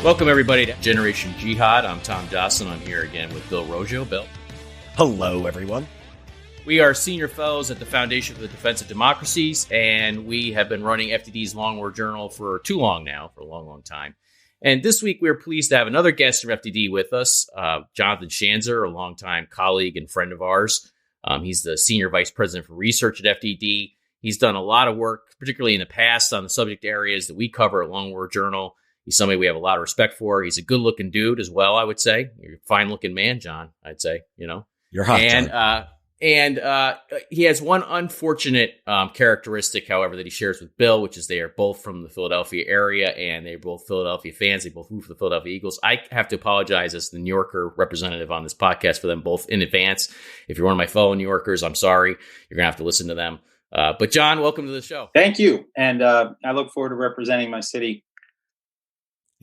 Welcome, everybody, to Generation Jihad. I'm Tom Joscleyn. I'm here again with Bill Roggio. Bill. Hello, everyone. We are senior fellows at the Foundation for the Defense of Democracies, and we have been running FDD's Long War Journal for too long now, for a long, long time. And this week, we are pleased to have another guest from FDD with us, Jonathan Schanzer, a longtime colleague and friend of ours. He's the Senior Vice President for Research at FDD. He's done a lot of work, particularly in the past, on the subject areas that we cover at Long War Journal. He's somebody we have a lot of respect for. He's a good-looking dude as well, I would say. You're a fine-looking man, John, I'd say, you know. You're hot, And he has one unfortunate characteristic, however, that he shares with Bill, which is they are both from the Philadelphia area, and they're both Philadelphia fans. They both root for the Philadelphia Eagles. I have to apologize as the New Yorker representative on this podcast for them both in advance. If you're one of my fellow New Yorkers, I'm sorry. You're going to have to listen to them. But, John, welcome to the show. Thank you. And I look forward to representing my city.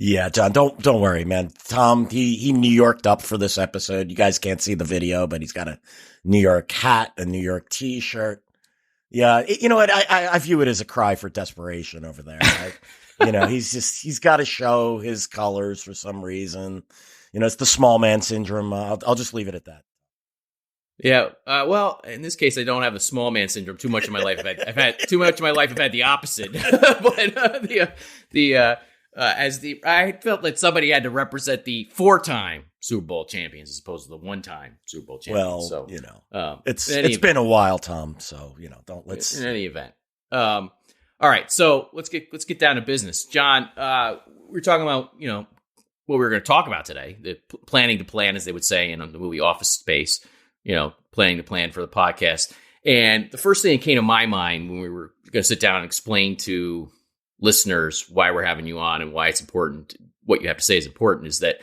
Yeah, John, don't worry, man. Tom, he New Yorked up for this episode. You guys can't see the video, but he's got a New York hat, a New York T-shirt. Yeah, you know what? I view it as a cry for desperation over there. Right? You know, he's got to show his colors for some reason. You know, it's the small man syndrome. I'll just leave it at that. Yeah. Well, in this case, I don't have the small man syndrome. Too much in my life. I've had too much in my life. I've had the opposite. But I felt that somebody had to represent the 4-time Super Bowl champions as opposed to the 1-time Super Bowl champions. Well, so, you know, it's event, been a while, Tom. So, you know, let's. In any event. All right. So let's get down to business. John, we're talking about, you know, what we're going to talk about today, the planning to plan, as they would say in the movie Office Space, you know, planning to plan for the podcast. And the first thing that came to my mind when we were going to sit down and explain to listeners why we're having you on and why it's important, what you have to say is important, is that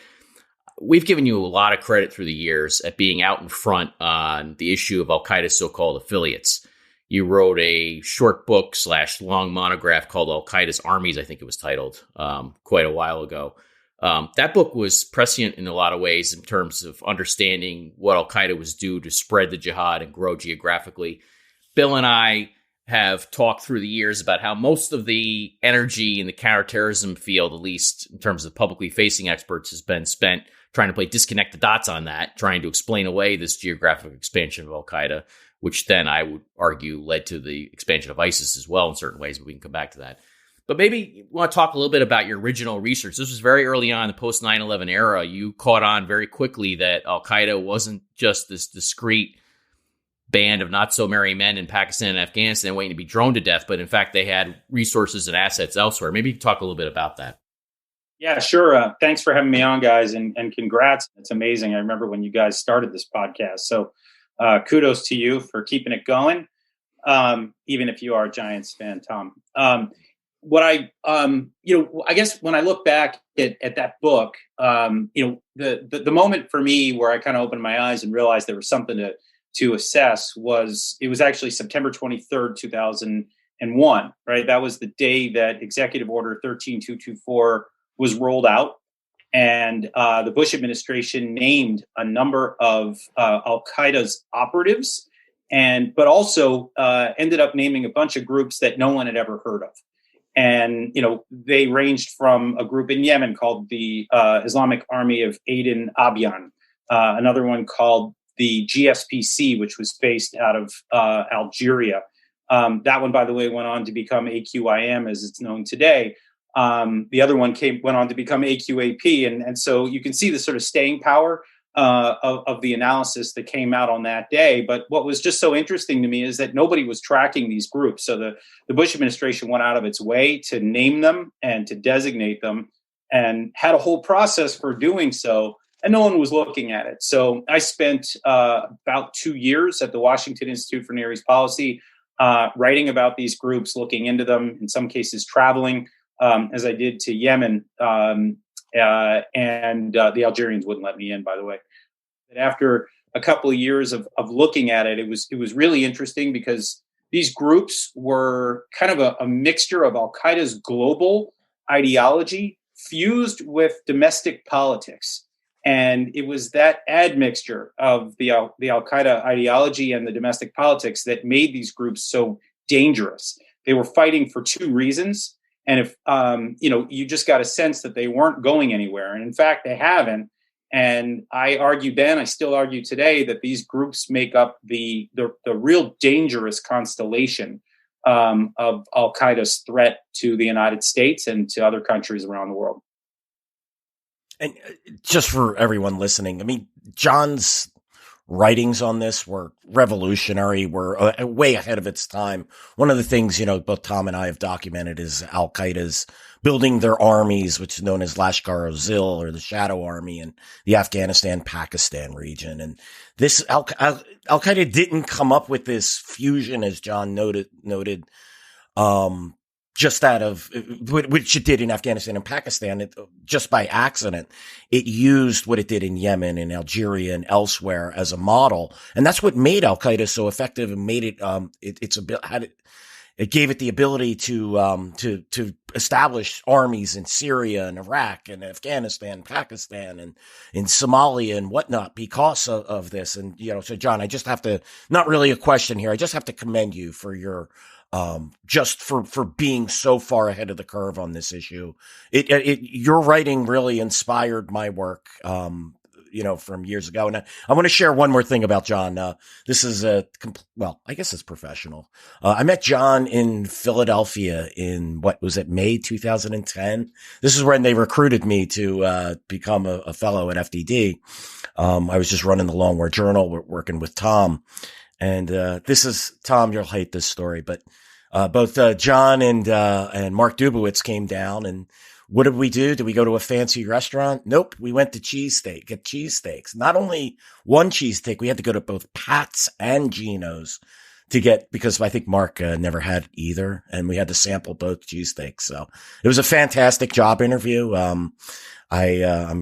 we've given you a lot of credit through the years at being out in front on the issue of Al-Qaeda's so-called affiliates. You wrote a short book / long monograph called Al-Qaeda's Armies, I think it was titled, quite a while ago. That book was prescient in a lot of ways in terms of understanding what Al-Qaeda was due to spread the jihad and grow geographically. Bill and I have talked through the years about how most of the energy in the counterterrorism field, at least in terms of publicly facing experts, has been spent trying to play disconnect the dots on that, trying to explain away this geographic expansion of Al-Qaeda, which then I would argue led to the expansion of ISIS as well in certain ways, but we can come back to that. But maybe you want to talk a little bit about your original research. This was very early on in the post 9/11 era. You caught on very quickly that Al-Qaeda wasn't just this discrete band of not so merry men in Pakistan and Afghanistan waiting to be droned to death, but in fact, they had resources and assets elsewhere. Maybe you can talk a little bit about that. Yeah, sure. Thanks for having me on, guys, and congrats. It's amazing. I remember when you guys started this podcast. So kudos to you for keeping it going, even if you are a Giants fan, Tom. I guess when I look back at that book, the moment for me where I kind of opened my eyes and realized there was something to assess was actually September 23rd, 2001, right? That was the day that Executive Order 13224 was rolled out. And the Bush administration named a number of Al-Qaeda's operatives, but also ended up naming a bunch of groups that no one had ever heard of. And, you know, they ranged from a group in Yemen called the Islamic Army of Aden Abyan, another one called the GSPC, which was based out of Algeria. That one, by the way, went on to become AQIM as it's known today. The other one went on to become AQAP. And so you can see the sort of staying power of the analysis that came out on that day. But what was just so interesting to me is that nobody was tracking these groups. So the Bush administration went out of its way to name them and to designate them and had a whole process for doing so. And no one was looking at it. So I spent about 2 years at the Washington Institute for Near East Policy, writing about these groups, looking into them, in some cases traveling, as I did to Yemen. And the Algerians wouldn't let me in, by the way. But after a couple of years of looking at it, it was really interesting because these groups were kind of a mixture of Al-Qaeda's global ideology fused with domestic politics. And it was that admixture of the Al-Qaeda ideology and the domestic politics that made these groups so dangerous. They were fighting for two reasons. And if, you just got a sense that they weren't going anywhere. And in fact, they haven't. And I argued then, I still argue today, that these groups make up the real dangerous constellation of Al-Qaeda's threat to the United States and to other countries around the world. And just for everyone listening, I mean, John's writings on this were revolutionary, were way ahead of its time. One of the things, both Tom and I have documented is Al-Qaeda's building their armies, which is known as Lashkar-e-Zil, or the Shadow Army, in the Afghanistan-Pakistan region. And this Al-Qaeda didn't come up with this fusion, as John noted, just out of, which it did in Afghanistan and Pakistan, just by accident. It used what it did in Yemen and Algeria and elsewhere as a model. And that's what made Al-Qaeda so effective and made it, it gave it the ability to establish armies in Syria and Iraq and Afghanistan, Pakistan, and in Somalia and whatnot because of this. And, so John, I just have to, not really a question here, I just have to commend you for your, just for being so far ahead of the curve on this issue. Your writing really inspired my work, from years ago. And I want to share one more thing about John. This is I guess it's professional. I met John in Philadelphia in May 2010. This is when they recruited me to become a fellow at FDD. I was just running the Long War Journal, working with Tom. And this is, Tom, you'll hate this story, but both John and Mark Dubowitz came down, and what did we do? Did we go to a fancy restaurant? Nope. We went to get cheesesteaks. Not only one cheesesteak, we had to go to both Pat's and Gino's because I think Mark never had either, and we had to sample both cheesesteaks. So it was a fantastic job interview. I'm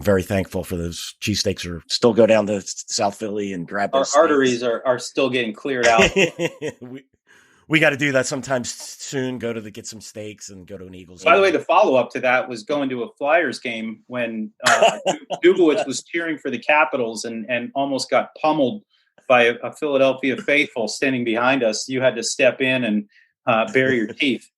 very thankful for those cheesesteaks. Or still go down to South Philly and grab those. Our arteries are still getting cleared out. We got to do that sometime soon. Get some steaks and go to an Eagles. By the way, the follow up to that was going to a Flyers game when Dubowitz was cheering for the Capitals and almost got pummeled by a Philadelphia faithful standing behind us. You had to step in and bare your teeth.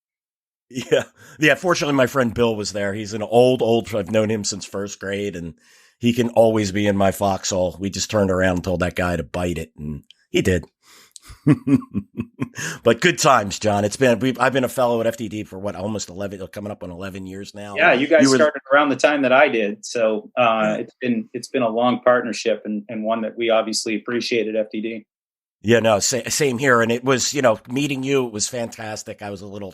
Yeah. Fortunately, my friend Bill was there. He's an old. I've known him since first grade, and he can always be in my foxhole. We just turned around and told that guy to bite it, and he did. But good times, John. I've been a fellow at FDD for almost 11, coming up on 11 years now. Yeah, you guys started around the time that I did, so it's been a long partnership and one that we obviously appreciate at FDD. Yeah, no, same here. And it was, meeting you, it was fantastic. I was a little,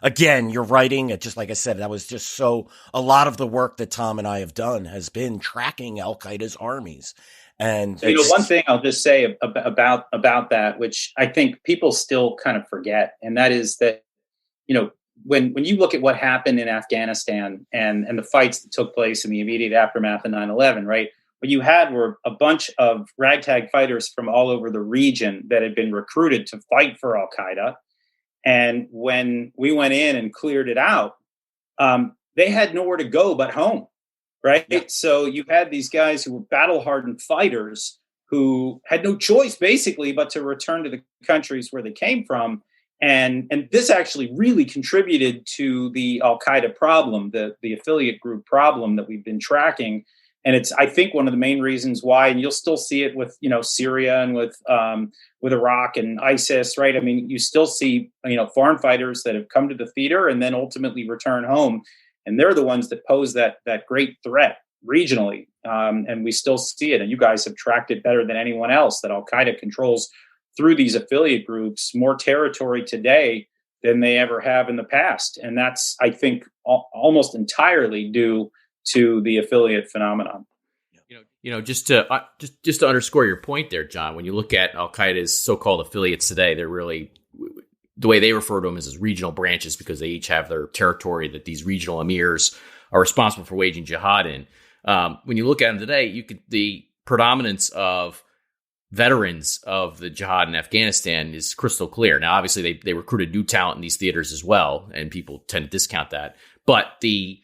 again, your writing, just like I said, that was just a lot of the work that Tom and I have done has been tracking Al-Qaeda's armies. And one thing I'll just say about that, which I think people still kind of forget, and that is that, when you look at what happened in Afghanistan and the fights that took place in the immediate aftermath of 9/11, right? What you had were a bunch of ragtag fighters from all over the region that had been recruited to fight for Al-Qaeda. And when we went in and cleared it out, they had nowhere to go but home, right? Yeah. So you had these guys who were battle-hardened fighters who had no choice, basically, but to return to the countries where they came from. And this actually really contributed to the Al-Qaeda problem, the affiliate group problem that we've been tracking. And it's, I think, one of the main reasons why, and you'll still see it with, Syria and with Iraq and ISIS, right? I mean, you still see, foreign fighters that have come to the theater and then ultimately return home. And they're the ones that pose that great threat regionally. And we still see it. And you guys have tracked it better than anyone else, that Al-Qaeda controls through these affiliate groups more territory today than they ever have in the past. And that's, I think, almost entirely due to the affiliate phenomenon. Just to underscore your point there, John, when you look at Al-Qaeda's so-called affiliates today, they're really, the way they refer to them is as regional branches, because they each have their territory that these regional emirs are responsible for waging jihad in. When you look at them today, the predominance of veterans of the jihad in Afghanistan is crystal clear. Now, obviously, they recruited new talent in these theaters as well, and people tend to discount that. But the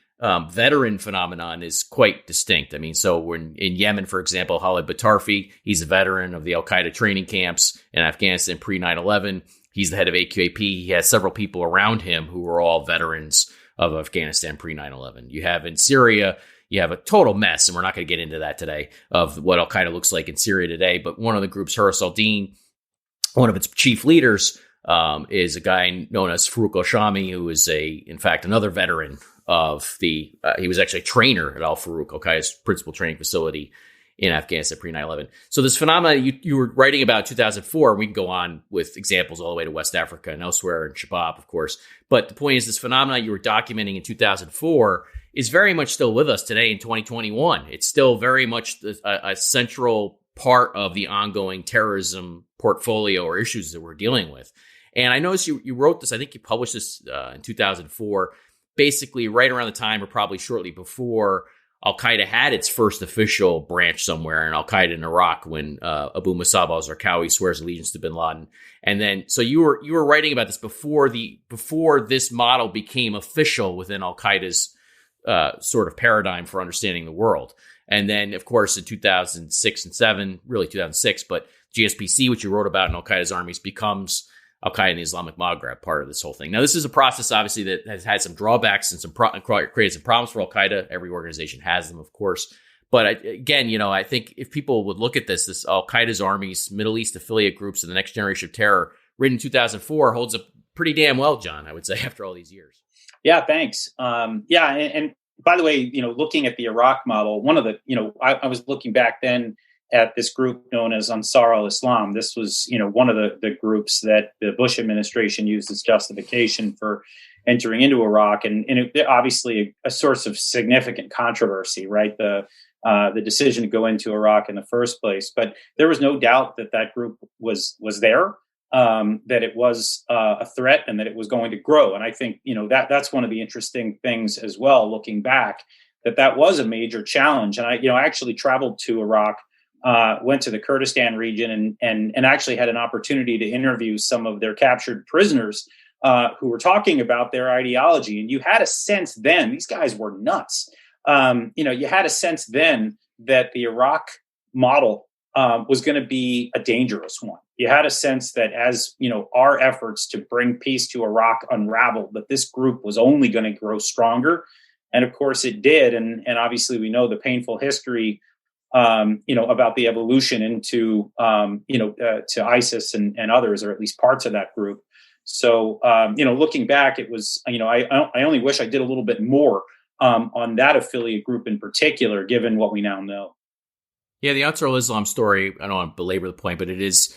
veteran phenomenon is quite distinct. I mean, so when in Yemen, for example, Khalid Batarfi, he's a veteran of the Al-Qaeda training camps in Afghanistan pre 9/11. He's the head of AQAP. He has several people around him who are all veterans of Afghanistan pre 9/11. You have in Syria, you have a total mess, and we're not going to get into that today of what Al-Qaeda looks like in Syria today. But one of the groups, Haras al-Din, one of its chief leaders is a guy known as Farouk al-Shami, who is in fact, another veteran of he was actually a trainer at Al-Farouk, Al-Qaeda's principal training facility in Afghanistan pre 9/11. So this phenomenon you were writing about in 2004, we can go on with examples all the way to West Africa and elsewhere, and Shabab, of course. But the point is, this phenomenon you were documenting in 2004 is very much still with us today in 2021. It's still very much a central part of the ongoing terrorism portfolio or issues that we're dealing with. And I noticed you wrote this, I think you published this in 2004, basically right around the time or probably shortly before Al-Qaeda had its first official branch somewhere in Al-Qaeda in Iraq when Abu Musab al-Zarqawi swears allegiance to bin Laden. And then, so you were writing about this before this model became official within Al-Qaeda's sort of paradigm for understanding the world. And then, of course, in 2006 and 7, really 2006, but GSPC, which you wrote about in Al-Qaeda's armies, becomes Al-Qaeda in the Islamic Maghreb, part of this whole thing. Now, this is a process, obviously, that has had some drawbacks and created some problems for Al-Qaeda. Every organization has them, of course. But again, I think if people would look at this Al-Qaeda's armies, Middle East affiliate groups, and the next generation of terror, written in 2004, holds up pretty damn well, John, I would say, after all these years. Yeah, thanks. And by the way, looking at the Iraq model, one of the, I was looking back then at this group known as Ansar al-Islam. This was, one of the groups that the Bush administration used as justification for entering into Iraq, and it, obviously a source of significant controversy, right? The decision to go into Iraq in the first place. But there was no doubt that group was there, that it was a threat, and that it was going to grow. And I think that's one of the interesting things as well, looking back, that was a major challenge. And I actually traveled to Iraq. Went to the Kurdistan region and actually had an opportunity to interview some of their captured prisoners who were talking about their ideology. And you had a sense then, these guys were nuts. You had a sense then that the Iraq model was going to be a dangerous one. You had a sense that as, our efforts to bring peace to Iraq unraveled, that this group was only going to grow stronger. And of course it did. And obviously we know the painful history about the evolution into, to ISIS and others, or at least parts of that group. So, looking back, it was, I only wish I did a little bit more on that affiliate group in particular, given what we now know. Yeah, the Ansar al-Islam story, I don't want to belabor the point, but it is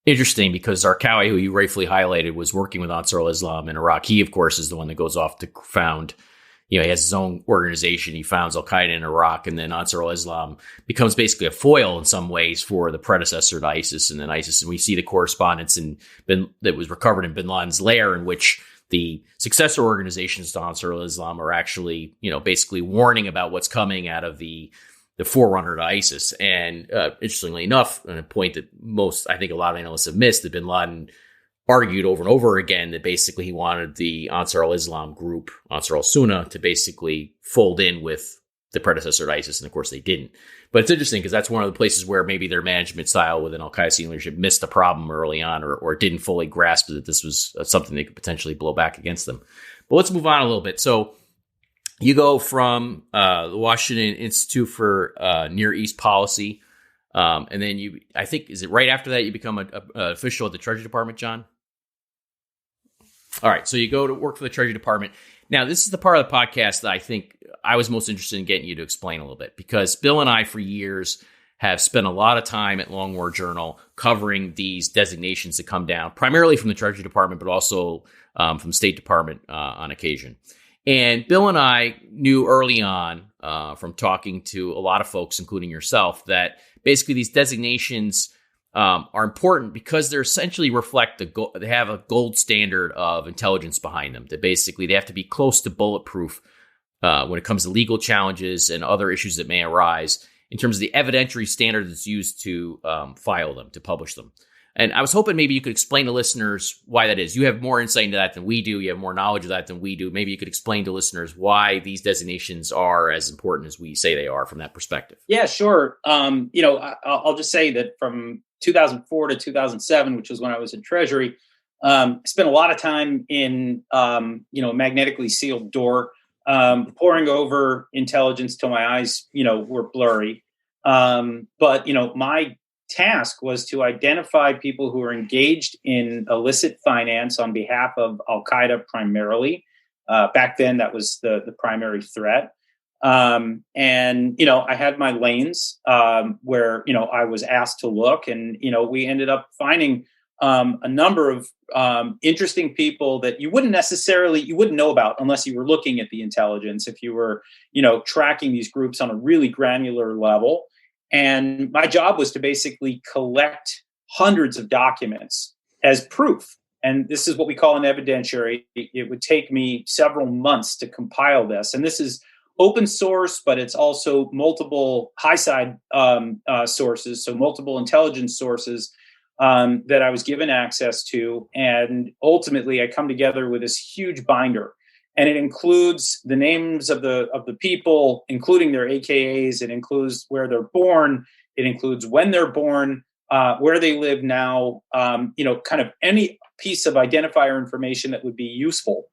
interesting because Zarqawi, who you rightfully highlighted, was working with Ansar al-Islam in Iraq. He, of course, is the one that goes off to found, he has his own organization. He founds Al-Qaeda in Iraq, and then Ansar al-Islam becomes basically a foil in some ways for the predecessor to ISIS. And then ISIS, and we see the correspondence that was recovered in bin Laden's lair, in which the successor organizations to Ansar al-Islam are actually, basically warning about what's coming out of the forerunner to ISIS. And interestingly enough, and a point that I think a lot of analysts have missed, that bin Laden argued over and over again that basically he wanted the Ansar al-Islam group, Ansar al-Sunnah, to basically fold in with the predecessor to ISIS. And of course they didn't. But it's interesting because that's one of the places where maybe their management style within Al-Qaeda senior leadership missed the problem early on, or didn't fully grasp that this was something that could potentially blow back against them. But let's move on a little bit. So you go from the Washington Institute for Near East Policy, and then I think, is it right after that you become an official at the Treasury Department, John? All right, so you go to work for the Treasury Department. Now, this is the part of the podcast that I think I was most interested in getting you to explain a little bit, because Bill and I, for years, have spent a lot of time at Long War Journal covering these designations that come down, primarily from the Treasury Department, but also from the State Department on occasion. And Bill and I knew early on from talking to a lot of folks, including yourself, that basically these designations are important because they're essentially reflect they have a gold standard of intelligence behind them. That basically they have to be close to bulletproof when it comes to legal challenges and other issues that may arise in terms of the evidentiary standard that's used to file them, to publish them. And I was hoping maybe you could explain to listeners why that is. You have more insight into that than we do. You have more knowledge of that than we do. Maybe you could explain to listeners why these designations are as important as we say they are from that perspective. Yeah, sure. I'll just say that from 2004 to 2007, which was when I was in Treasury, Spent a lot of time in, magnetically sealed door, poring over intelligence till my eyes, were blurry. But my task was to identify people who were engaged in illicit finance on behalf of Al-Qaeda primarily. Back then, that was the primary threat. And I had my lanes where, I was asked to look, and, we ended up finding a number of interesting people that you wouldn't know about unless you were looking at the intelligence, if you were, tracking these groups on a really granular level. And my job was to basically collect hundreds of documents as proof. And this is what we call an evidentiary. It would take me several months to compile this. And this is open source, but it's also multiple high side sources, so multiple intelligence sources that I was given access to. And ultimately, I come together with this huge binder. And it includes the names of the people, including their AKAs. It includes where they're born. It includes when they're born, where they live now, kind of any piece of identifier information that would be useful.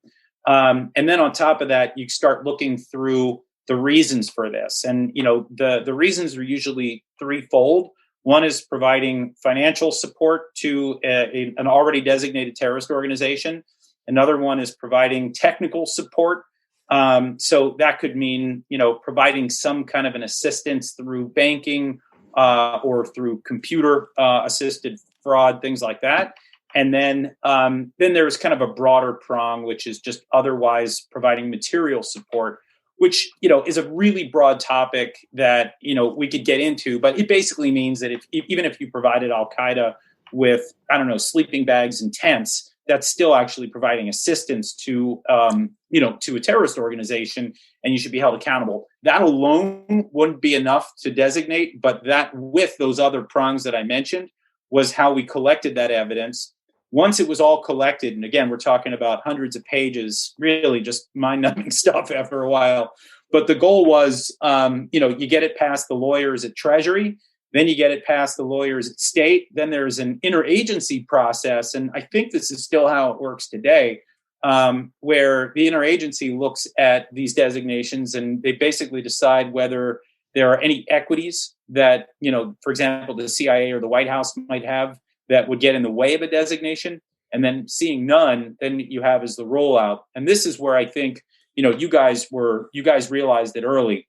And then on top of that, you start looking through the reasons for this. And, the reasons are usually threefold. One is providing financial support to an already designated terrorist organization. Another one is providing technical support. So that could mean, providing some kind of an assistance through banking or through computer assisted fraud, things like that. And then there's kind of a broader prong, which is just otherwise providing material support, which, is a really broad topic that, we could get into. But it basically means that even if you provided Al-Qaeda with, sleeping bags and tents, that's still actually providing assistance to a terrorist organization, and you should be held accountable. That alone wouldn't be enough to designate, but that, with those other prongs that I mentioned, was how we collected that evidence. Once it was all collected, and again, we're talking about hundreds of pages, really just mind-numbing stuff after a while. But the goal was, you get it past the lawyers at Treasury, then you get it past the lawyers at State. Then there's an interagency process. And I think this is still how it works today, where the interagency looks at these designations and they basically decide whether there are any equities that, for example, the CIA or the White House might have that would get in the way of a designation. And then seeing none, then you have as the rollout. And this is where I think, you guys realized it early,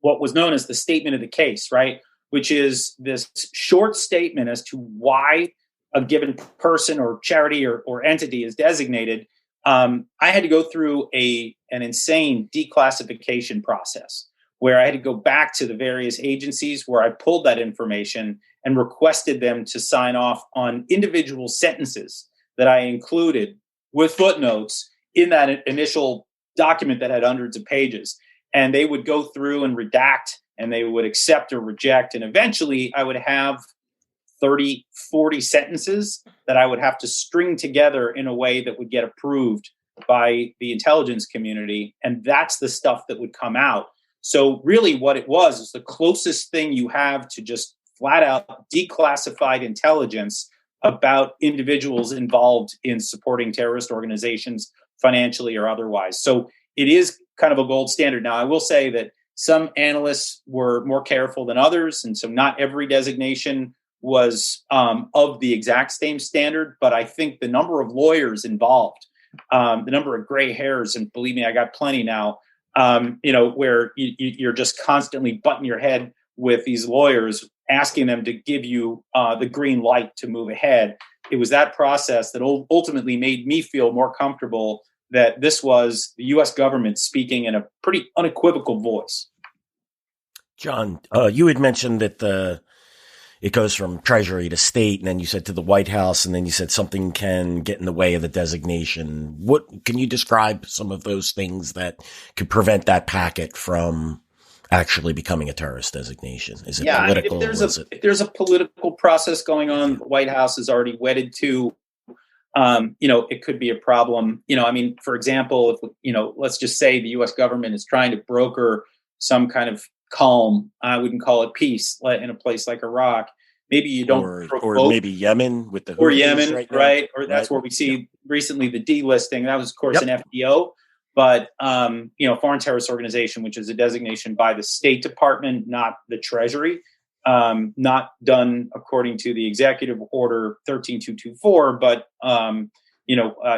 what was known as the statement of the case, right? Which is this short statement as to why a given person or charity or entity is designated. I had to go through an insane declassification process where I had to go back to the various agencies where I pulled that information and requested them to sign off on individual sentences that I included with footnotes in that initial document that had hundreds of pages. And they would go through and redact, and they would accept or reject. And eventually I would have 30, 40 sentences that I would have to string together in a way that would get approved by the intelligence community. And that's the stuff that would come out. So really what it was is the closest thing you have to just flat out declassified intelligence about individuals involved in supporting terrorist organizations financially or otherwise. So it is kind of a gold standard. Now, I will say that some analysts were more careful than others, and so not every designation was of the exact same standard. But I think the number of lawyers involved, the number of gray hairs, and believe me, I got plenty now, where you're just constantly butting your head with these lawyers, asking them to give you the green light to move ahead. It was that process that ultimately made me feel more comfortable that this was the U.S. government speaking in a pretty unequivocal voice. John, you had mentioned that it goes from Treasury to State, and then you said to the White House, and then you said something can get in the way of the designation. What can you describe some of those things that could prevent that packet from actually becoming a terrorist designation? Is it political? If there's a political process going on, the White House is already wedded to. It could be a problem. For example, if let's just say the U.S. government is trying to broker some kind of calm, I wouldn't call it peace, in a place like Iraq. maybe you don't or maybe Yemen with the or Houthis Yemen, right now, right? Or that's right? where we see recently the delisting. That was, of course, Yep. an FDO, but foreign terrorist organization, which is a designation by the State Department, not the Treasury, not done according to the Executive Order 13224, but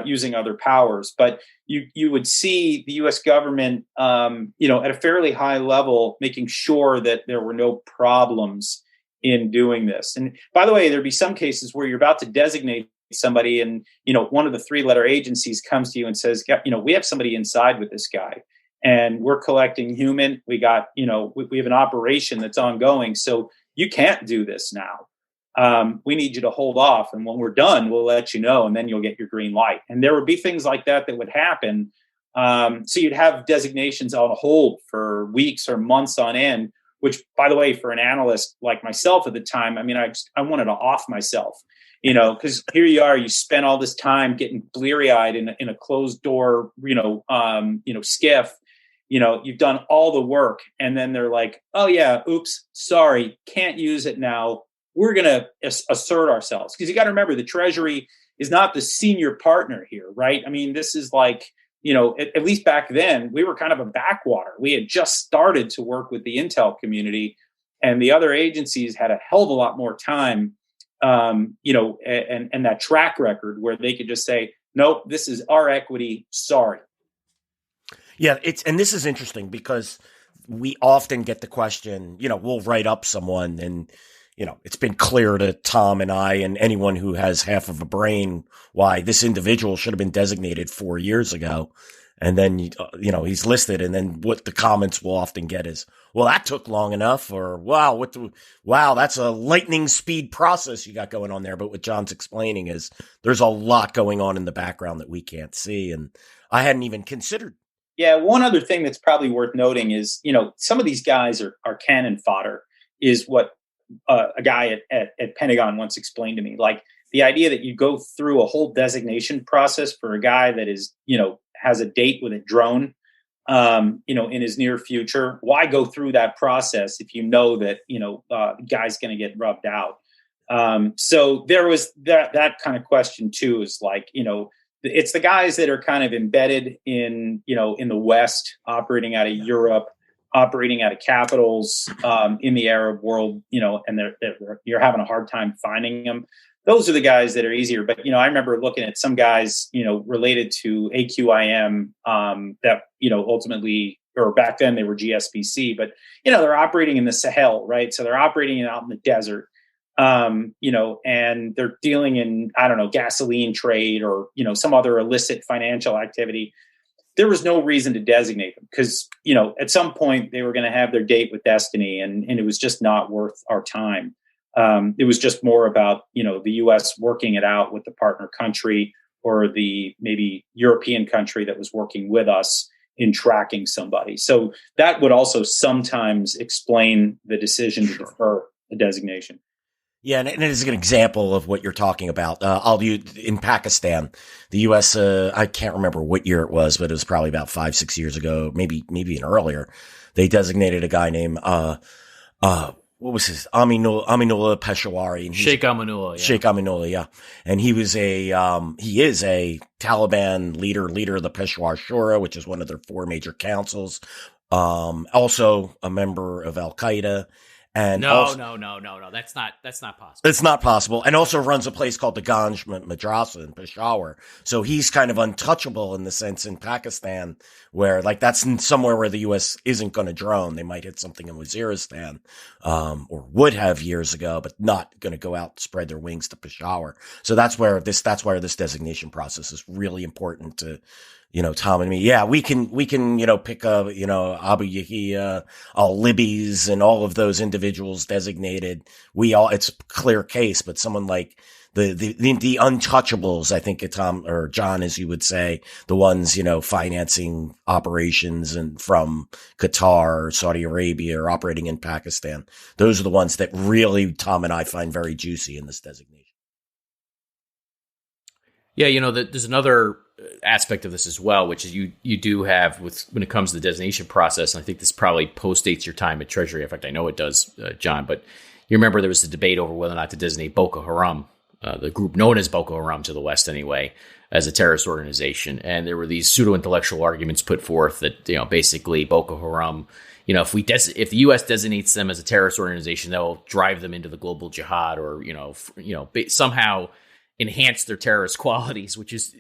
using other powers. But you would see the U.S. government, at a fairly high level, making sure that there were no problems in doing this. And by the way, there'd be some cases where you're about to designate somebody, and one of the 3-letter agencies comes to you and says, we have somebody inside with this guy, and we're collecting human. We got, we have an operation that's ongoing, so you can't do this now. We need you to hold off, and when we're done, we'll let you know, and then you'll get your green light. And there would be things like that would happen. So you'd have designations on hold for weeks or months on end, which, by the way, for an analyst like myself at the time, I mean, I wanted to off myself, because here you are, you spent all this time getting bleary-eyed in a closed door, skiff. You've done all the work, and then they're like, oh yeah, oops, sorry, can't use it now. We're going to assert ourselves. Because you got to remember, the Treasury is not the senior partner here, right? I mean, this is like, at least back then, we were kind of a backwater. We had just started to work with the intel community, and the other agencies had a hell of a lot more time, and that track record where they could just say, nope, this is our equity, sorry. Yeah, and this is interesting because we often get the question, we'll write up someone and, it's been clear to Tom and I and anyone who has half of a brain why this individual should have been designated 4 years ago. And then, he's listed, and then what the comments will often get is, well, that took long enough, or wow, that's a lightning speed process you got going on there. But what John's explaining is there's a lot going on in the background that we can't see. And I hadn't even considered. Yeah. One other thing that's probably worth noting is, some of these guys are cannon fodder, is what a guy at Pentagon once explained to me. Like, the idea that you go through a whole designation process for a guy that is, has a date with a drone, in his near future. Why go through that process if you know that, the guy's going to get rubbed out? So there was that kind of question too, is like, it's the guys that are kind of embedded in the West, operating out of Europe, operating out of capitals in the Arab world, and you're having a hard time finding them. Those are the guys that are easier. But, I remember looking at some guys, related to AQIM that, ultimately, or back then they were GSBC, but, they're operating in the Sahel, right? So they're operating out in the desert, and they're dealing in, I don't know, gasoline trade or, some other illicit financial activity. There was no reason to designate them because, at some point they were going to have their date with destiny, and it was just not worth our time. It was just more about, the U.S. working it out with the partner country or the maybe European country that was working with us in tracking somebody. So that would also sometimes explain the decision to defer a designation. Yeah, and it is an example of what you're talking about. I'll use in Pakistan, the U.S. I can't remember what year it was, but it was probably about 5-6 years ago, maybe even earlier. They designated a guy named what was his Aminullah Peshawari, and Sheikh Aminullah, yeah. Sheikh Aminullah, yeah, and he is a Taliban leader of the Peshawar Shura, which is one of their 4 major councils. Also a member of Al-Qaeda. And no, that's not possible. It's not possible. And also runs a place called the Ganj Madrasa in Peshawar. So he's kind of untouchable in the sense in Pakistan, where like that's somewhere where the U.S. isn't going to drone. They might hit something in Waziristan, or would have years ago, but not going to go out and spread their wings to Peshawar. So that's where this designation process is really important to, Tom and me. Yeah, we can, pick up, Abu Yahya, al-Libis and all of those individuals designated. It's a clear case, but someone like the untouchables, I think Tom or John, as you would say, the ones, financing operations and from Qatar or Saudi Arabia or operating in Pakistan. Those are the ones that really Tom and I find very juicy in this designation. Yeah, there's another aspect of this as well, which is you do have when it comes to the designation process, and I think this probably postdates your time at Treasury. In fact, I know it does, John, but you remember there was a debate over whether or not to designate Boko Haram, the group known as Boko Haram to the West anyway, as a terrorist organization. And there were these pseudo-intellectual arguments put forth that, basically Boko Haram, if the U.S. designates them as a terrorist organization, that will drive them into the global jihad or, somehow enhance their terrorist qualities, which is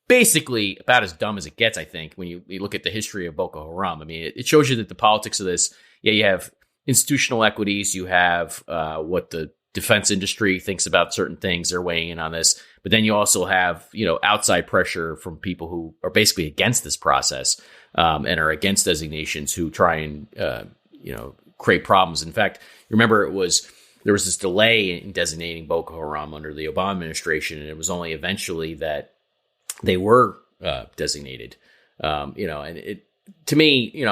basically about as dumb as it gets, I think, when you look at the history of Boko Haram. I mean, it shows you that the politics of this, you have institutional equities, you have what the defense industry thinks about certain things, they're weighing in on this, but then you also have, outside pressure from people who are basically against this process and are against designations who try and, create problems. In fact, remember there was this delay in designating Boko Haram under the Obama administration, and it was only eventually that they were designated, and it, to me,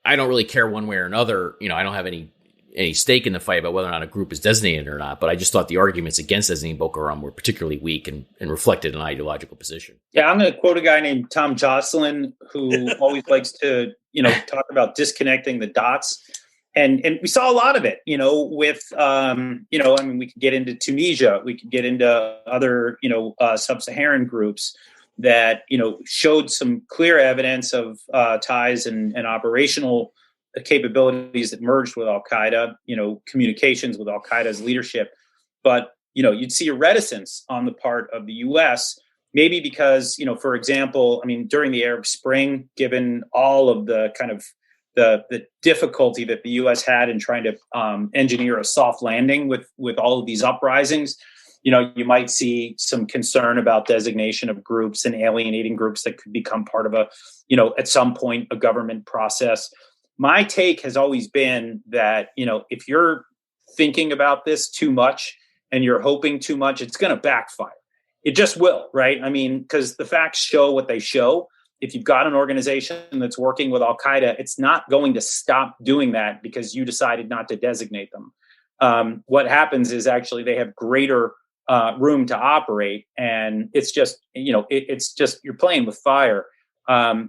I don't really care one way or another. I don't have any stake in the fight about whether or not a group is designated or not, but I just thought the arguments against designating Boko Haram were particularly weak and reflected an ideological position. Yeah, I'm going to quote a guy named Tom Joscleyn, who always likes to, talk about disconnecting the dots. And we saw a lot of it, with, we could get into Tunisia, we could get into other, sub-Saharan groups that, showed some clear evidence of ties and operational capabilities that merged with Al-Qaeda, communications with Al-Qaeda's leadership. But, you'd see a reticence on the part of the U.S., maybe because, for example, during the Arab Spring, given all of the kind of the difficulty that the U.S. had in trying to engineer a soft landing with all of these uprisings, you might see some concern about designation of groups and alienating groups that could become part of at some point, a government process. My take has always been that, if you're thinking about this too much and you're hoping too much, it's going to backfire. It just will, right? Because the facts show what they show. If you've got an organization that's working with Al-Qaeda, it's not going to stop doing that because you decided not to designate them. What happens is actually they have greater room to operate, and it's just, it's just you're playing with fire.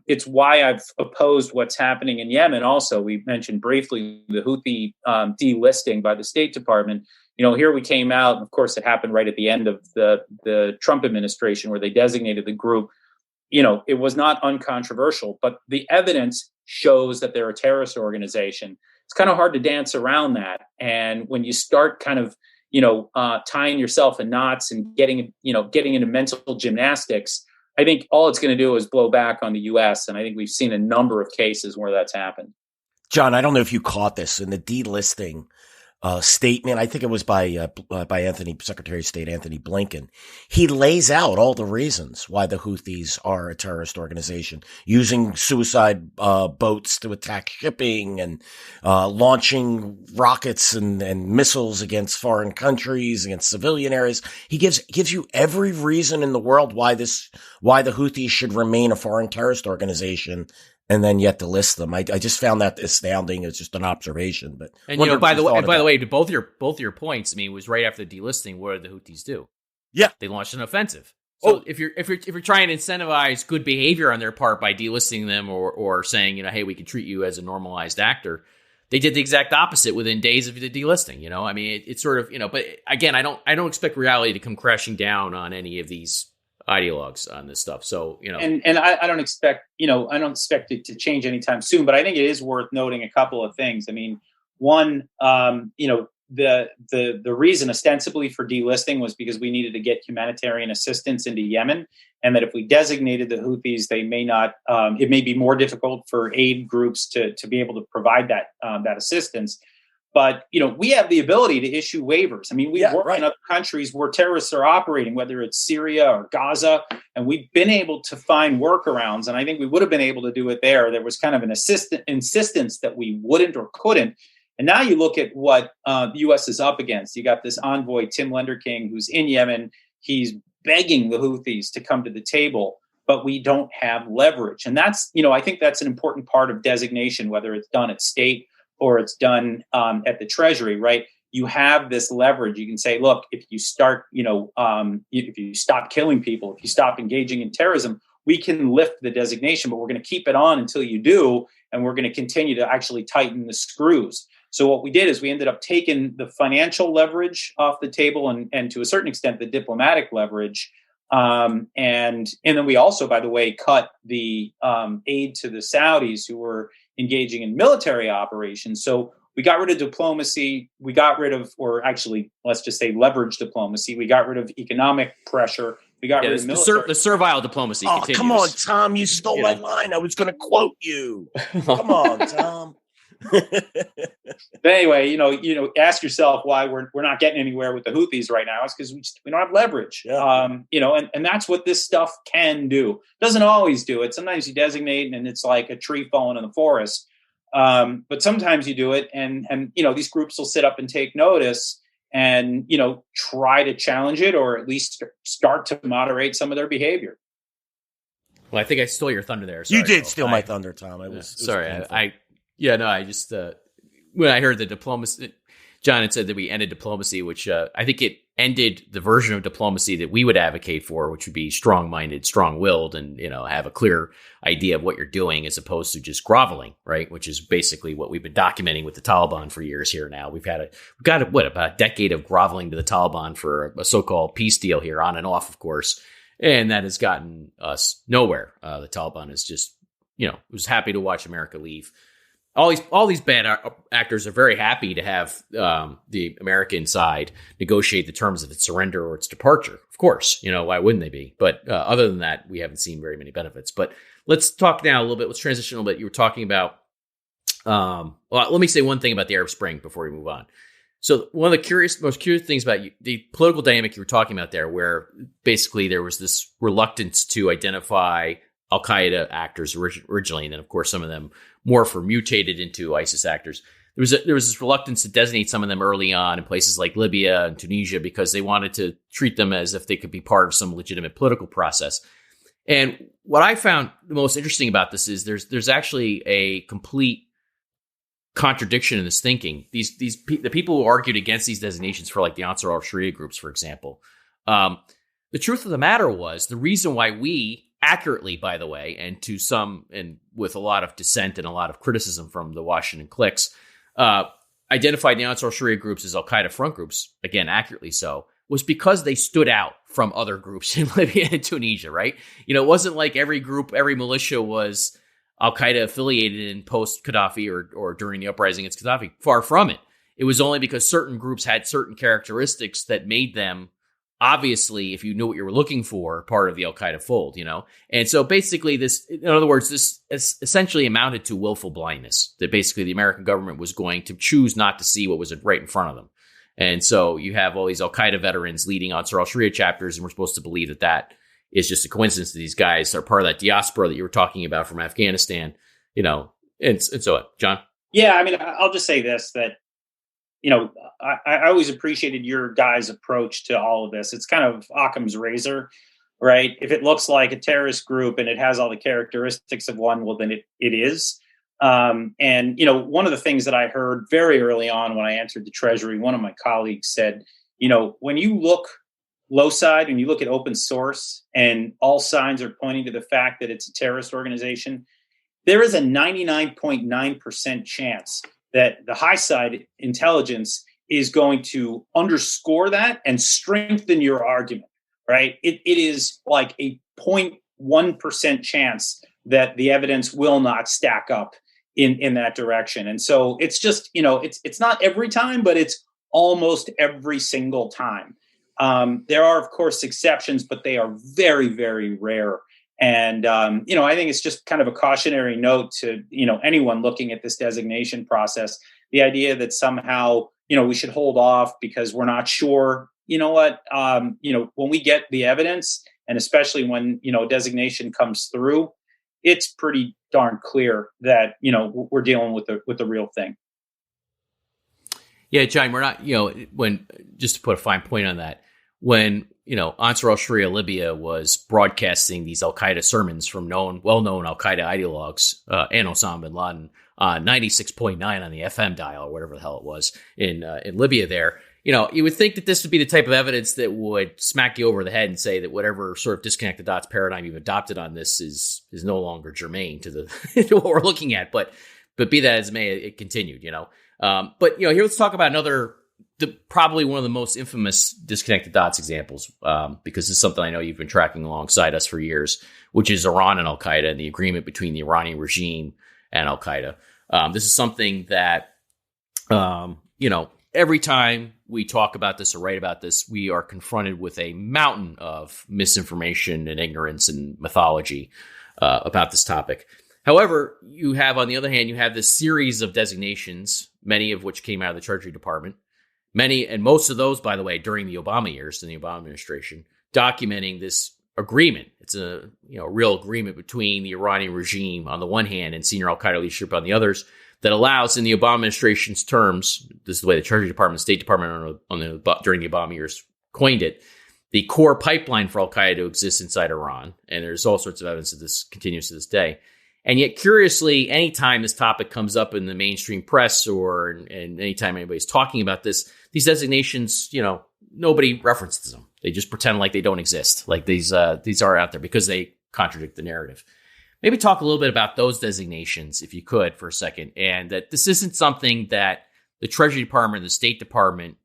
It's why I've opposed what's happening in Yemen. Also, we mentioned briefly the Houthi delisting by the State Department. Here we came out, and of course, it happened right at the end of the Trump administration where they designated the group. It was not uncontroversial, but the evidence shows that they're a terrorist organization. It's kind of hard to dance around that. And when you start kind of, tying yourself in knots and getting into mental gymnastics, I think all it's going to do is blow back on the U.S. And I think we've seen a number of cases where that's happened. John, I don't know if you caught this in the delisting statement. I think it was by Secretary of State Anthony Blinken. He lays out all the reasons why the Houthis are a terrorist organization, using suicide boats to attack shipping and launching rockets and missiles against foreign countries, against civilian areas. He gives you every reason in the world why the Houthis should remain a foreign terrorist organization. And then yet to list them, I just found that astounding. It's just an observation, but by the way, to both your points, it was right after the delisting. What did the Houthis do? Yeah, they launched an offensive. So if you're trying to incentivize good behavior on their part by delisting them or saying, hey, we can treat you as a normalized actor, they did the exact opposite within days of the delisting. It's sort of But again, I don't expect reality to come crashing down on any of these ideologues on this stuff. So, and I don't expect, it to change anytime soon, but I think it is worth noting a couple of things. One, the reason ostensibly for delisting was because we needed to get humanitarian assistance into Yemen. And that if we designated the Houthis, they may not, it may be more difficult for aid groups to be able to provide that assistance. But, we have the ability to issue waivers. We work in other countries where terrorists are operating, whether it's Syria or Gaza, and we've been able to find workarounds. And I think we would have been able to do it there. There was kind of an insistence that we wouldn't or couldn't. And now you look at what the U.S. is up against. You got this envoy, Tim Lenderking, who's in Yemen. He's begging the Houthis to come to the table, but we don't have leverage. And that's, I think that's an important part of designation, whether it's done at state or it's done at the Treasury, right? You have this leverage. You can say, look, if you start, if you stop killing people, if you stop engaging in terrorism, we can lift the designation, but we're going to keep it on until you do. And we're going to continue to actually tighten the screws. So what we did is we ended up taking the financial leverage off the table and to a certain extent, the diplomatic leverage. And then we also, by the way, cut the aid to the Saudis who were engaging in military operations. So we got rid of diplomacy. We got rid of, or actually, let's just say leverage diplomacy. We got rid of economic pressure. We got rid of military. The servile diplomacy continues. Come on, Tom. You stole my line. I was going to quote you. Come on, Tom. But anyway, ask yourself why we're not getting anywhere with the Houthis right now. It's because we don't have leverage. Yeah. And that's what this stuff can do. Doesn't always do it. Sometimes you designate and it's like a tree falling in the forest. But sometimes you do it, and these groups will sit up and take notice and try to challenge it, or at least start to moderate some of their behavior. Well, I think I stole your thunder there. Sorry, you did steal my thunder, Tom. It was sorry. painful. I just when I heard the diplomacy, John had said that we ended diplomacy, which I think it ended the version of diplomacy that we would advocate for, which would be strong-minded, strong-willed, and have a clear idea of what you're doing, as opposed to just groveling, right? Which is basically what we've been documenting with the Taliban for years here. Now we've got about a decade of groveling to the Taliban for a so-called peace deal here, on and off, of course, and that has gotten us nowhere. The Taliban is just, was happy to watch America leave. All these bad actors are very happy to have the American side negotiate the terms of its surrender or its departure. Of course, why wouldn't they be? But other than that, we haven't seen very many benefits. But let's talk now a little bit. Let's transition a little bit. You were talking about. Let me say one thing about the Arab Spring before we move on. So one of the most curious things about the political dynamic you were talking about there, where basically there was this reluctance to identify Al-Qaeda actors originally, and then of course some of them mutated into ISIS actors. There was this reluctance to designate some of them early on in places like Libya and Tunisia because they wanted to treat them as if they could be part of some legitimate political process. And what I found the most interesting about this is there's actually a complete contradiction in this thinking. The people who argued against these designations for like the Ansar al-Sharia groups, for example, the truth of the matter was the reason why we accurately, by the way, and with a lot of dissent and a lot of criticism from the Washington cliques, identified the Ansar al-Sharia groups as Al-Qaeda front groups, again, accurately so, was because they stood out from other groups in Libya and Tunisia, right? It wasn't like every group, every militia was Al-Qaeda affiliated in post-Gaddafi or during the uprising against Gaddafi. Far from it. It was only because certain groups had certain characteristics that made them, obviously, if you knew what you were looking for, part of the Al-Qaeda fold, And so basically this essentially amounted to willful blindness, that basically the American government was going to choose not to see what was right in front of them. And so you have all these Al-Qaeda veterans leading Ansar al-Sharia chapters, and we're supposed to believe that is just a coincidence that these guys are part of that diaspora that you were talking about from Afghanistan, and so, John? Yeah, I mean, I'll just say this, that I always appreciated your guys' approach to all of this. It's kind of Occam's razor, right? If it looks like a terrorist group and it has all the characteristics of one, well, then it is. And one of the things that I heard very early on when I entered the Treasury, one of my colleagues said, when you look low side and you look at open source and all signs are pointing to the fact that it's a terrorist organization, there is a 99.9% chance that the high side intelligence is going to underscore that and strengthen your argument, right? It is like a 0.1% chance that the evidence will not stack up in that direction. And so it's just, it's not every time, but it's almost every single time. There are, of course, exceptions, but they are very, very rare. And, I think it's just kind of a cautionary note to, anyone looking at this designation process, the idea that somehow, we should hold off because we're not sure. When we get the evidence, and especially when, designation comes through, it's pretty darn clear that, we're dealing with the real thing. Yeah, John, we're not, just to put a fine point on that, when, Ansar al-Sharia Libya was broadcasting these Al-Qaeda sermons from well-known Al-Qaeda ideologues and Osama bin Laden on 96.9 on the FM dial, or whatever the hell it was in Libya there, you would think that this would be the type of evidence that would smack you over the head and say that whatever sort of disconnect the dots paradigm you've adopted on this is no longer germane to to what we're looking at. But be that as may, it continued, But here, let's talk about probably one of the most infamous disconnected dots examples, because this is something I know you've been tracking alongside us for years, which is Iran and Al-Qaeda and the agreement between the Iranian regime and Al-Qaeda. This is something that, every time we talk about this or write about this, we are confronted with a mountain of misinformation and ignorance and mythology about this topic. However, on the other hand, you have this series of designations, many of which came out of the Treasury Department, most of those, by the way, during the Obama years, in the Obama administration, documenting this agreement. It's a real agreement between the Iranian regime on the one hand and senior Al-Qaeda leadership on the others that allows, in the Obama administration's terms, this is the way the Treasury Department, State Department during the Obama years coined it, the core pipeline for Al-Qaeda to exist inside Iran. And there's all sorts of evidence that this continues to this day. And yet, curiously, anytime this topic comes up in the mainstream press and anytime anybody's talking about this, these designations, nobody references them. They just pretend like they don't exist, like these are out there because they contradict the narrative. Maybe talk a little bit about those designations, if you could, for a second, and that this isn't something that the Treasury Department, the State Department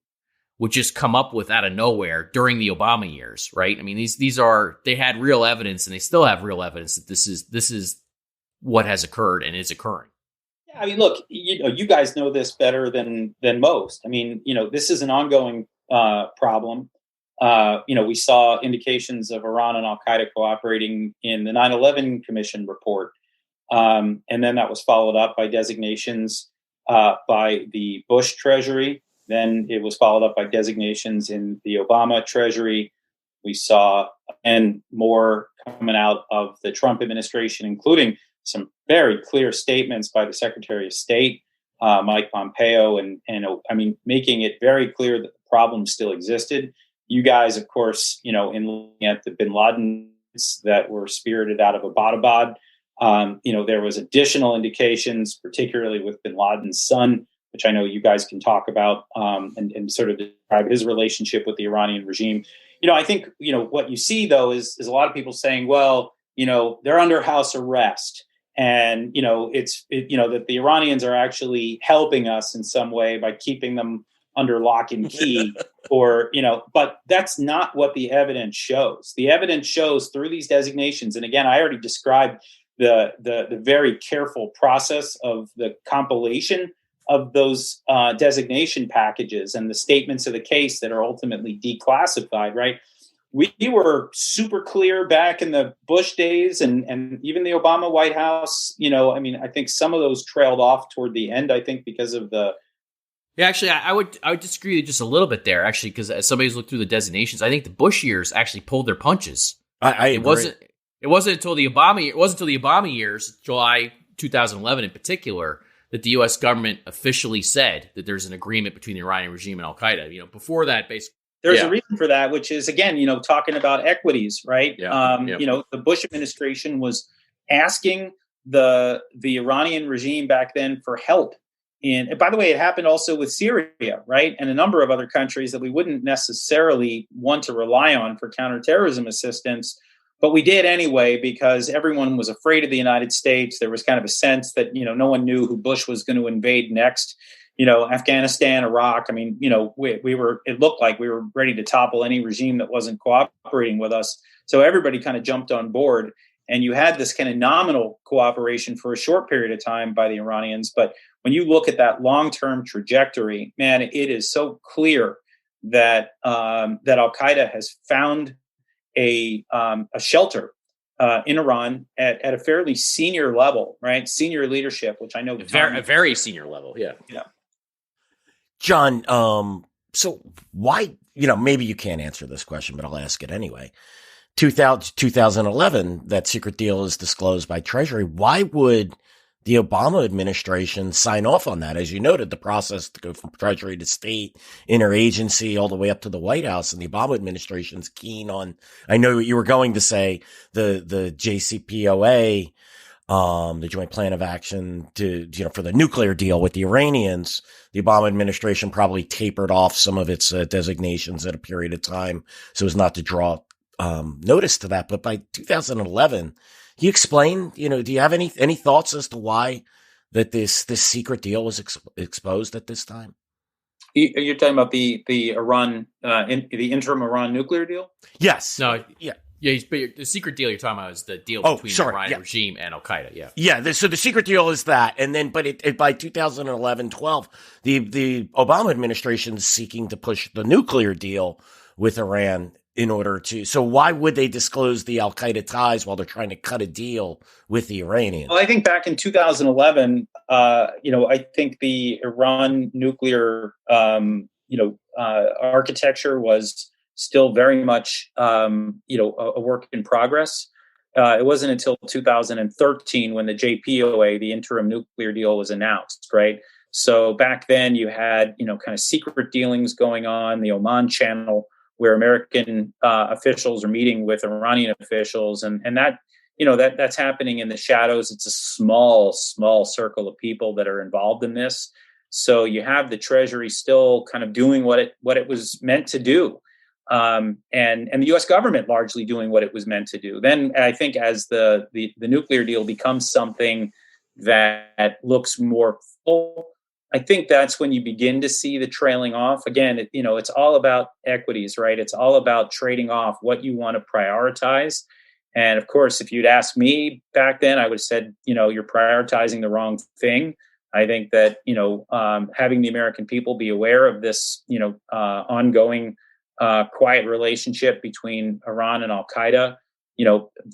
would just come up with out of nowhere during the Obama years, right? I mean, they had real evidence, and they still have real evidence that this is what has occurred and is occurring. Yeah, I mean, look, you guys know this better than most. I mean, this is an ongoing problem. We saw indications of Iran and Al-Qaeda cooperating in the 9/11 Commission report. And then that was followed up by designations by the Bush Treasury. Then it was followed up by designations in the Obama Treasury. We saw and more coming out of the Trump administration, including some very clear statements by the Secretary of State, Mike Pompeo, and making it very clear that the problem still existed. You guys, of course, in looking at the bin Laden that were spirited out of Abbottabad, there was additional indications, particularly with bin Laden's son, which I know you guys can talk about and sort of describe his relationship with the Iranian regime. I think, what you see, though, is a lot of people saying, well, they're under house arrest. And, that the Iranians are actually helping us in some way by keeping them under lock and key but that's not what the evidence shows. The evidence shows through these designations. And again, I already described the very careful process of the compilation of those designation packages and the statements of the case that are ultimately declassified, right? We were super clear back in the Bush days and even the Obama White House. I think some of those trailed off toward the end, I think, because of the... Yeah, actually, I would disagree just a little bit there, actually, because as somebody's looked through the designations, I think the Bush years actually pulled their punches. I agree. It wasn't until the Obama years, July 2011 in particular, that the U.S. government officially said that there's an agreement between the Iranian regime and Al-Qaeda. Before that, basically. There's a reason for that, which is, again, talking about equities, right? The Bush administration was asking the Iranian regime back then for help. And by the way, it happened also with Syria, right? And a number of other countries that we wouldn't necessarily want to rely on for counterterrorism assistance. But we did anyway, because everyone was afraid of the United States. There was kind of a sense that, no one knew who Bush was going to invade next. Afghanistan, Iraq. It looked like we were ready to topple any regime that wasn't cooperating with us. So everybody kind of jumped on board. And you had this kind of nominal cooperation for a short period of time by the Iranians. But when you look at that long-term trajectory, man, it is so clear that that Al-Qaeda has found a shelter in Iran at a fairly senior level, right? Senior leadership, which I know a very senior level. Yeah. John, so why, maybe you can't answer this question, but I'll ask it anyway. 2011, that secret deal is disclosed by Treasury. Why would the Obama administration sign off on that? As you noted, the process to go from Treasury to state, interagency, all the way up to the White House, and the Obama administration's keen on, I know you were going to say the JCPOA, the Joint Plan of Action for the nuclear deal with the Iranians. The Obama administration probably tapered off some of its designations at a period of time so as not to draw notice to that. But by 2011, can you explain, do you have any thoughts as to why that this secret deal was exposed at this time? You're talking about the Iran, the interim Iran nuclear deal? Yes. No. Yeah. Yeah, but the secret deal you're talking about is the deal between the Iranian regime and Al-Qaeda. Yeah. Yeah. So the secret deal is that. And then, but it by 2011-12, the Obama administration is seeking to push the nuclear deal with Iran in order to. So why would they disclose the Al-Qaeda ties while they're trying to cut a deal with the Iranians? Well, I think back in 2011, I think the Iran nuclear, architecture was still very much, a work in progress. It wasn't until 2013 when the JPOA, the interim nuclear deal, was announced, right? So back then you had, kind of secret dealings going on, the Oman Channel, where American officials are meeting with Iranian officials, and that, that's happening in the shadows. It's a small circle of people that are involved in this. So you have the Treasury still kind of doing what it was meant to do. And the U.S. government largely doing what it was meant to do. Then I think as the nuclear deal becomes something that looks more full, I think that's when you begin to see the trailing off. Again, it's all about equities, right? It's all about trading off what you want to prioritize. And of course, if you'd asked me back then, I would have said, you're prioritizing the wrong thing. I think that, having the American people be aware of this, ongoing quiet relationship between Iran and Al-Qaeda,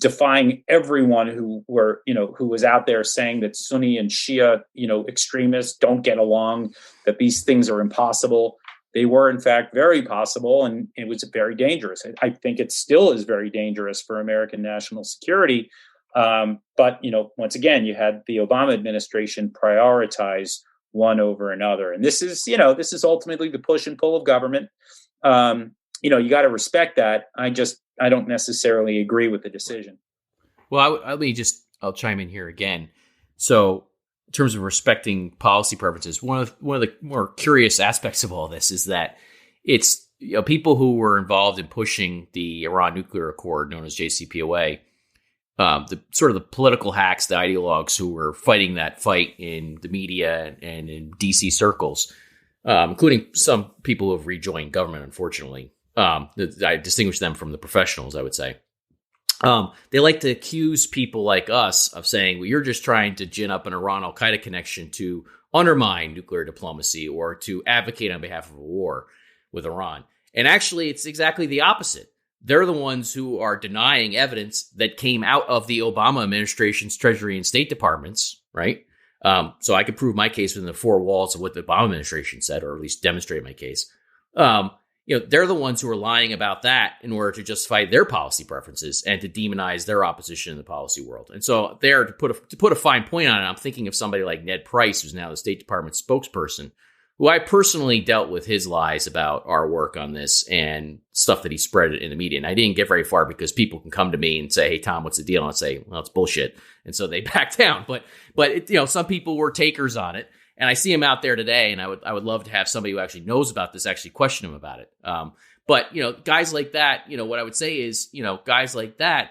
defying everyone who was out there saying that Sunni and Shia, extremists don't get along, that these things are impossible. They were, in fact, very possible, and it was very dangerous. I think it still is very dangerous for American national security. But, once again, you had the Obama administration prioritize one over another. And this is ultimately the push and pull of government. You got to respect that. I don't necessarily agree with the decision. Well, I'll chime in here again. So in terms of respecting policy preferences, one of the more curious aspects of all this is that it's, people who were involved in pushing the Iran nuclear accord, known as JCPOA, the sort of the political hacks, the ideologues who were fighting that fight in the media and in DC circles, including some people who have rejoined government, unfortunately. I distinguish them from the professionals, I would say. They like to accuse people like us of saying, well, you're just trying to gin up an Iran-Al-Qaeda connection to undermine nuclear diplomacy or to advocate on behalf of a war with Iran. And actually, it's exactly the opposite. They're the ones who are denying evidence that came out of the Obama administration's Treasury and State Departments, right? So I could prove my case within the four walls of what the Obama administration said, or at least demonstrate my case. They're the ones who are lying about that in order to justify their policy preferences and to demonize their opposition in the policy world. And so there, to put a fine point on it, I'm thinking of somebody like Ned Price, who's now the State Department spokesperson, who I personally dealt with his lies about our work on this and stuff that he spread in the media. And I didn't get very far because people can come to me and say, hey, Tom, what's the deal? And I'd say, well, it's bullshit. And so they back down. But some people were takers on it. And I see him out there today, and I would love to have somebody who actually knows about this actually question him about it. But guys like that, what I would say is, guys like that,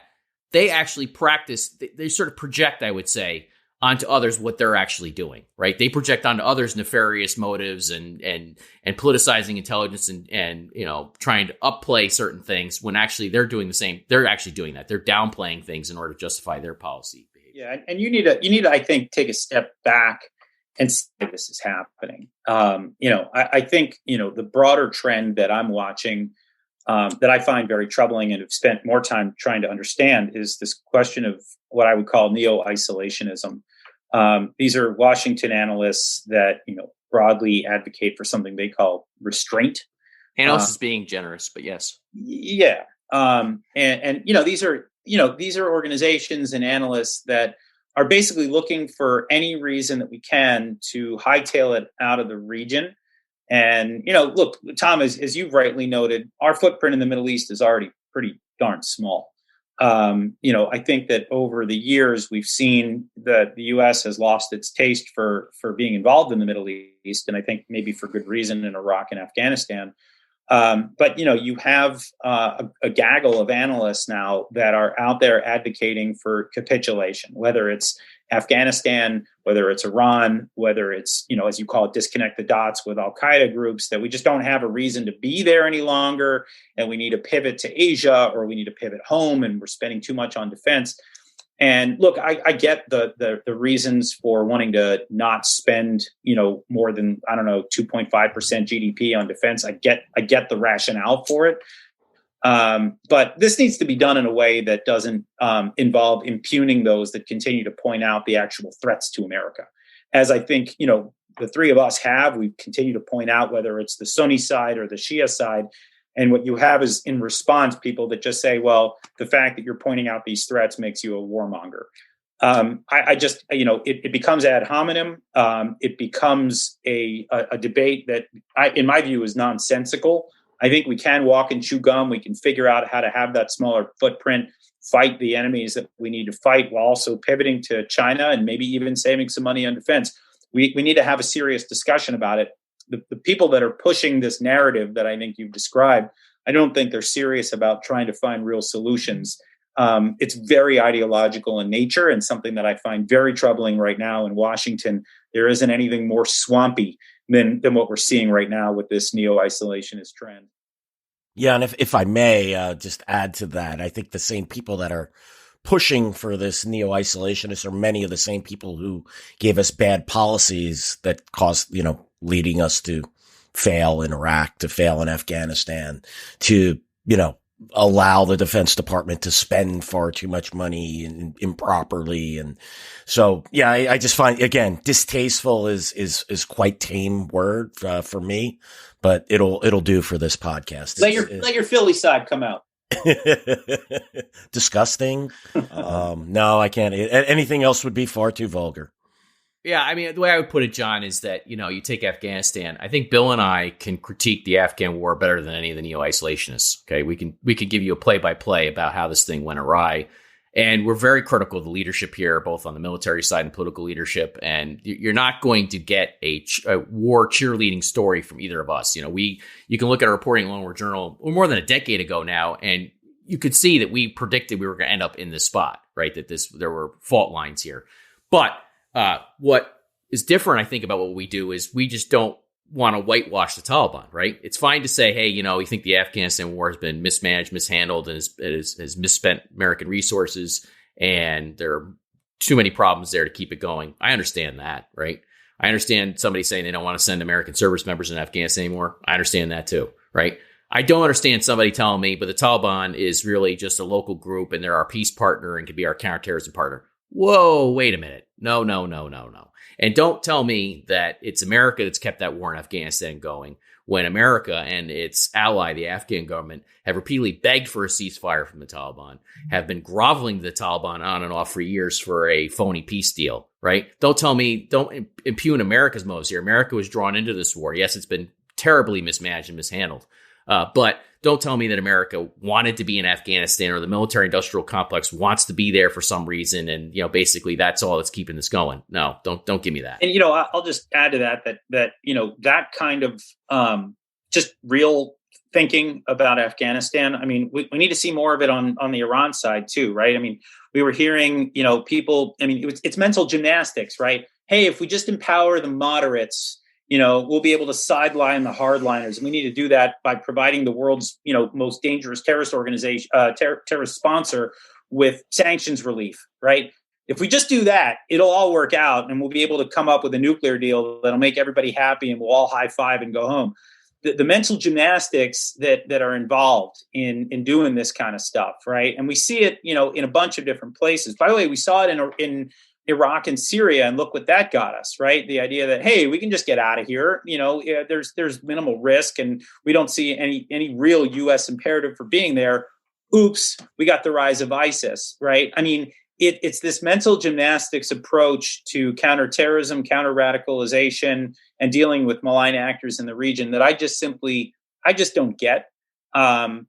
they actually practice, they sort of project, I would say, onto others what they're actually doing, right? They project onto others nefarious motives and politicizing intelligence and trying to upplay certain things when actually they're doing the same. They're actually doing that. They're downplaying things in order to justify their policy behavior. Yeah, and you need to, I think, take a step back and see if this is happening. I think, the broader trend that I'm watching that I find very troubling and have spent more time trying to understand is this question of what I would call neo-isolationism. These are Washington analysts that, broadly advocate for something they call restraint. Analysts is being generous, but yes. Yeah. These are organizations and analysts that are basically looking for any reason that we can to hightail it out of the region. And, look, Tom, as you've rightly noted, our footprint in the Middle East is already pretty darn small. I think that over the years, we've seen that the U.S. has lost its taste for being involved in the Middle East. And I think maybe for good reason in Iraq and Afghanistan. But you have a gaggle of analysts now that are out there advocating for capitulation, whether it's Afghanistan, whether it's Iran, whether it's, as you call it, disconnect the dots with Al-Qaeda groups, that we just don't have a reason to be there any longer, and we need to pivot to Asia, or we need to pivot home, and we're spending too much on defense. And look, I get the reasons for wanting to not spend, more than, 2.5% GDP on defense. I get the rationale for it. But this needs to be done in a way that doesn't involve impugning those that continue to point out the actual threats to America. As I think, the three of us have, we continue to point out, whether it's the Sunni side or the Shia side. And what you have is, in response, people that just say, well, the fact that you're pointing out these threats makes you a warmonger. It becomes ad hominem. It becomes a debate that, in my view, is nonsensical. I think we can walk and chew gum. We can figure out how to have that smaller footprint, fight the enemies that we need to fight, while also pivoting to China and maybe even saving some money on defense. We need to have a serious discussion about it. The people that are pushing this narrative that I think you've described, I don't think they're serious about trying to find real solutions. It's very ideological in nature, and something that I find very troubling right now in Washington. There isn't anything more swampy than what we're seeing right now with this neo-isolationist trend. Yeah, and if I may just add to that, I think the same people that are pushing for this neo-isolationist are many of the same people who gave us bad policies that caused, leading us to fail in Iraq, to fail in Afghanistan, to, allow the Defense Department to spend far too much money improperly. And so, yeah, I just find, again, distasteful is quite tame word for me, but it'll do for this podcast. Let your Philly side come out. Disgusting. No, I can't. Anything else would be far too vulgar. Yeah, I mean, the way I would put it, John, is that, you take Afghanistan. I think Bill and I can critique the Afghan war better than any of the neo-isolationists. Okay, we can give you a play-by-play about how this thing went awry. And we're very critical of the leadership here, both on the military side and political leadership. And you're not going to get a war cheerleading story from either of us. You can look at our reporting in Lone War Journal more than a decade ago now, and you could see that we predicted we were going to end up in this spot, right? That there were fault lines here. But what is different, I think, about what we do is we just don't want to whitewash the Taliban, right? It's fine to say, hey, we think the Afghanistan war has been mismanaged, mishandled, and has misspent American resources, and there are too many problems there to keep it going. I understand that, right? I understand somebody saying they don't want to send American service members in Afghanistan anymore. I understand that too, right? I don't understand somebody telling me, but the Taliban is really just a local group and they're our peace partner and can be our counterterrorism partner. Whoa, wait a minute. No. And don't tell me that it's America that's kept that war in Afghanistan going, when America and its ally, the Afghan government, have repeatedly begged for a ceasefire from the Taliban, have been groveling to the Taliban on and off for years for a phony peace deal, right? Don't impugn America's motives here. America was drawn into this war. Yes, it's been terribly mismanaged and mishandled. But don't tell me that America wanted to be in Afghanistan, or the military-industrial complex wants to be there for some reason, and basically that's all that's keeping this going. No, don't give me that. And I'll just add to that that kind of just real thinking about Afghanistan. I mean, we need to see more of it on the Iran side too, right? I mean, we were hearing people. I mean, it's mental gymnastics, right? Hey, if we just empower the moderates, we'll be able to sideline the hardliners. And we need to do that by providing the world's, most dangerous terrorist organization, terrorist sponsor, with sanctions relief, right? If we just do that, it'll all work out, and we'll be able to come up with a nuclear deal that'll make everybody happy, and we'll all high five and go home. The mental gymnastics that are involved in doing this kind of stuff, right? And we see it, in a bunch of different places. By the way, we saw it in Iraq and Syria, and look what that got us, right? The idea that, hey, we can just get out of here. There's minimal risk, and we don't see any real U.S. imperative for being there. Oops, we got the rise of ISIS, right? I mean, it's this mental gymnastics approach to counterterrorism, counter-radicalization, and dealing with malign actors in the region that I just don't get. I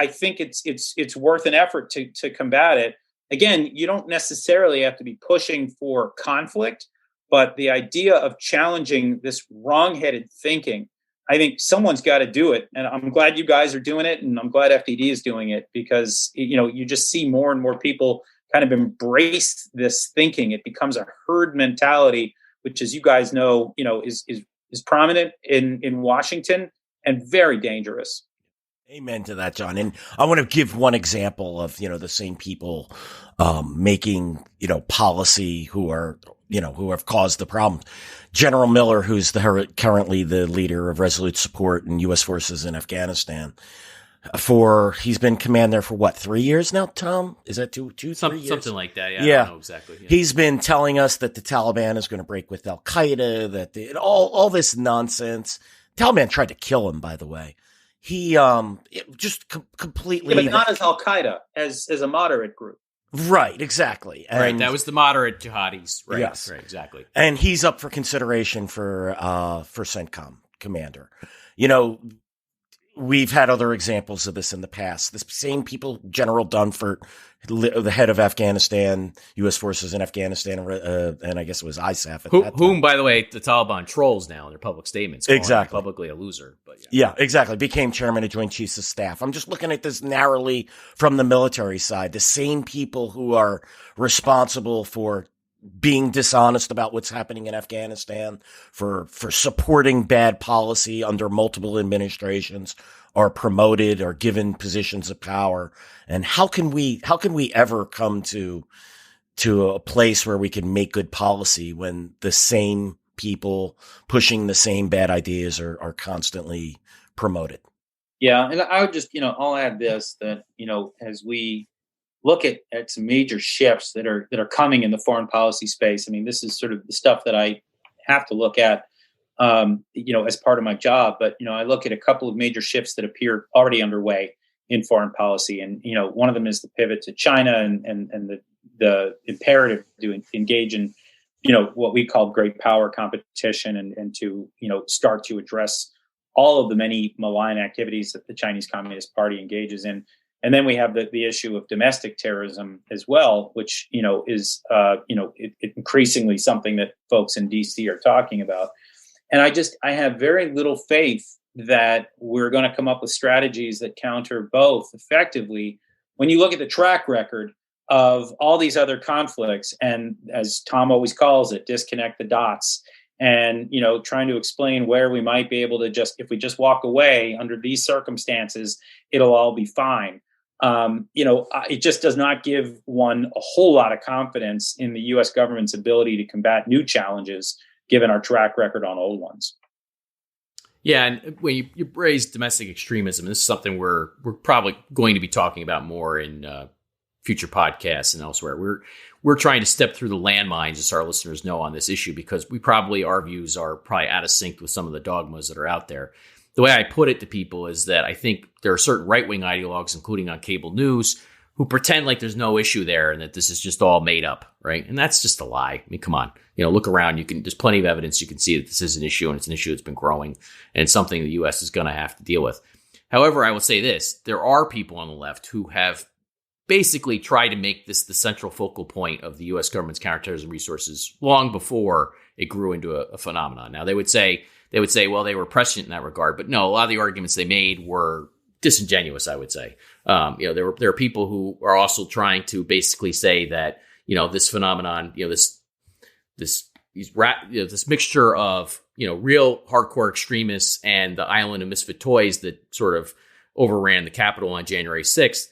think it's worth an effort to combat it. Again, you don't necessarily have to be pushing for conflict, but the idea of challenging this wrong-headed thinking I think someone's got to do it. And I'm glad you guys are doing it. And I'm glad FDD is doing it because, you just see more and more people kind of embrace this thinking. It becomes a herd mentality, which, as you guys know, is prominent in Washington and very dangerous. Amen to that, John. And I want to give one example of, the same people, making, policy who have caused the problem. General Miller, who's currently the leader of Resolute Support and U.S. forces in Afghanistan, he's been commander for what, 3 years now, Tom? Is that 3 years? Something like that. Yeah. Yeah. I don't know exactly. Yeah. He's been telling us that the Taliban is going to break with Al-Qaeda, that all this nonsense. Taliban tried to kill him, by the way. He completely, but not as Al-Qaeda, as a moderate group. Right, exactly. And right, that was the moderate jihadis. Right, yes. Right, exactly. And he's up for consideration for CENTCOM commander. We've had other examples of this in the past. The same people, General Dunford, the head of Afghanistan, U.S. forces in Afghanistan, and I guess it was ISAF at that time. Whom, by the way, the Taliban trolls now in their public statements. Exactly. Publicly a loser. But yeah, exactly. Became chairman of Joint Chiefs of Staff. I'm just looking at this narrowly from the military side. The same people who are responsible for being dishonest about what's happening in Afghanistan, for supporting bad policy under multiple administrations, are promoted or given positions of power. And how can we ever come to a place where we can make good policy when the same people pushing the same bad ideas are constantly promoted? Yeah, and I would just, I'll add this, that, as we look at some major shifts that are coming in the foreign policy space. I mean, this is sort of the stuff that I have to look at, as part of my job. But, I look at a couple of major shifts that appear already underway in foreign policy. And, one of them is the pivot to China and the imperative to engage in, what we call great power competition and to, start to address all of the many malign activities that the Chinese Communist Party engages in. And then we have the issue of domestic terrorism as well, which, is, increasingly something that folks in DC are talking about. And I have very little faith that we're going to come up with strategies that counter both effectively. When you look at the track record of all these other conflicts, and as Tom always calls it, disconnect the dots, and, trying to explain where we might be able to if we just walk away under these circumstances, it'll all be fine. It just does not give one a whole lot of confidence in the U.S. government's ability to combat new challenges, given our track record on old ones. Yeah, and when you raise domestic extremism, this is something we're probably going to be talking about more in future podcasts and elsewhere. We're trying to step through the landmines, as our listeners know, on this issue, because our views are probably out of sync with some of the dogmas that are out there. The way I put it to people is that I think there are certain right-wing ideologues, including on cable news, who pretend like there's no issue there and that this is just all made up, right? And that's just a lie. I mean, come on. Look around. There's plenty of evidence you can see that this is an issue, and it's an issue that's been growing, and it's something the U.S. is going to have to deal with. However, I will say this. There are people on the left who have basically tried to make this the central focal point of the U.S. government's counterterrorism resources long before it grew into a phenomenon. Now, they would say, well, they were prescient in that regard. But no, a lot of the arguments they made were disingenuous, I would say. There are people who are also trying to basically say that, this phenomenon, this mixture of, real hardcore extremists and the island of misfit toys that sort of overran the Capitol on January 6th,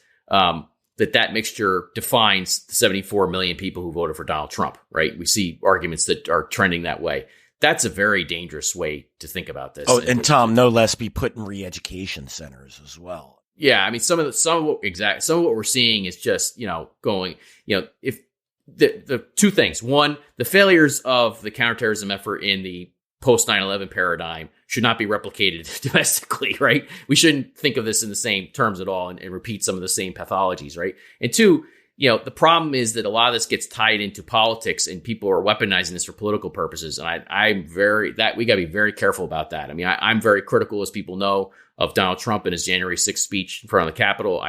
that mixture defines the 74 million people who voted for Donald Trump, right? We see arguments that are trending that way. That's a very dangerous way to think about this. Oh, and Tom, no less be put in re-education centers as well. Yeah, I mean, some of what we're seeing is just, going, if the two things. One, the failures of the counterterrorism effort in the post 9/11 paradigm should not be replicated domestically, right? We shouldn't think of this in the same terms at all and repeat some of the same pathologies, right? And two, the problem is that a lot of this gets tied into politics and people are weaponizing this for political purposes. And we got to be very careful about that. I mean, I'm very critical, as people know, of Donald Trump and his January 6th speech in front of the Capitol.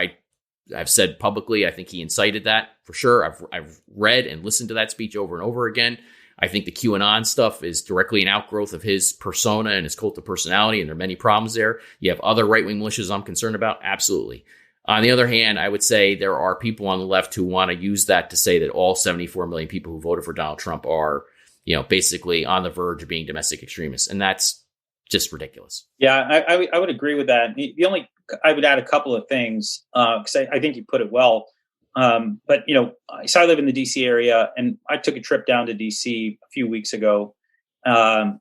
I've said publicly, I think he incited that for sure. I've read and listened to that speech over and over again. I think the QAnon stuff is directly an outgrowth of his persona and his cult of personality, and there are many problems there. You have other right-wing militias I'm concerned about? Absolutely. On the other hand, I would say there are people on the left who want to use that to say that all 74 million people who voted for Donald Trump are, basically on the verge of being domestic extremists. And that's just ridiculous. Yeah, I would agree with that. I would add a couple of things because I think you put it well. But so I live in the DC area, and I took a trip down to DC a few weeks ago. I